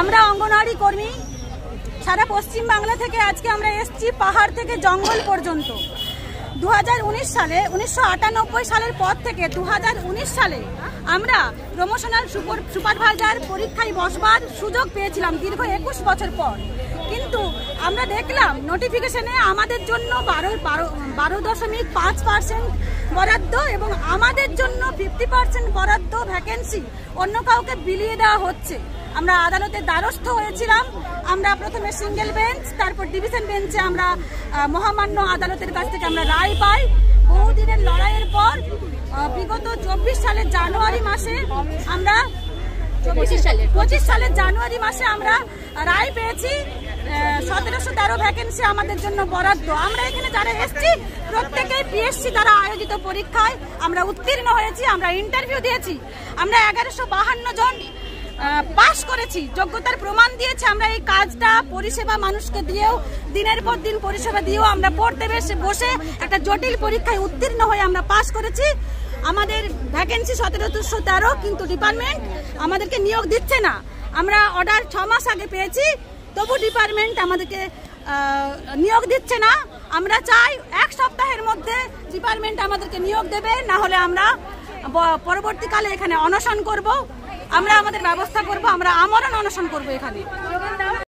আমরা অঙ্গনওয়াড়ি কর্মী সারা পশ্চিম বাংলা থেকে আজকে আমরা এসেছি পাহাড় থেকে জঙ্গল পর্যন্ত। 2019 সালে 1998 সালের পর থেকে 2019 সালে আমরা প্রমোশনাল সুপারভাইজার পরীক্ষায় বসবার সুযোগ পেয়েছিলাম দীর্ঘ 21 বছর পর। কিন্তু আমরা দেখলাম নোটিফিকেশনে আমাদের জন্য 12.5% বরাদ্দ এবং আমাদের জন্য 50% বরাদ্দ ভ্যাকেন্সি অন্য কাউকে বিলিয়ে দেওয়া হচ্ছে। আমরা আদালতের দ্বারস্থ হয়েছিলাম। আমরা প্রথমে সিঙ্গেল বেঞ্চ, তারপর ডিভিশন বেঞ্চে আমরা মহামান্য আদালতের কাছ থেকে আমরা রায় পাই। বহুদিনের লড়াইয়ের পর বিগত 24 সালের জানুয়ারি মাসে আমরা 25 সালের জানুয়ারি মাসে আমরা রায় পেয়েছি। 1713 ভ্যাকেন্সি আমাদের জন্য বরাদ্দ। আমরা এখানে যারা এসেছি প্রত্যেকেই পিএসসি দ্বারা আয়োজিত পরীক্ষায় আমরা উত্তীর্ণ হয়েছি, আমরা ইন্টারভিউ দিয়েছি। আমরা 1152 জন পাস করেছি, যোগ্যতার প্রমাণ দিয়েছে। আমরা এই কাজটা পরিষেবা মানুষকে দিয়েও দিনের পর দিন পরিষেবা দিয়েও আমরা পড়তে বসে একটা জটিল পরীক্ষায় উত্তীর্ণ হয়ে আমরা পাস করেছি। আমাদের ভ্যাকেন্সি 1713, কিন্তু ডিপার্টমেন্ট আমাদেরকে নিয়োগ দিচ্ছে না। আমরা অর্ডার 6 মাস আগে পেয়েছি, তবু ডিপার্টমেন্ট আমাদেরকে নিয়োগ দিচ্ছে না। আমরা চাই 1 সপ্তাহের মধ্যে ডিপার্টমেন্ট আমাদেরকে নিয়োগ দেবে, না হলে আমরা পরবর্তীকালে এখানে অনশন করব। আমরা আমাদের ব্যবস্থা করব, আমরা আমরণ অনশন করব এখানে।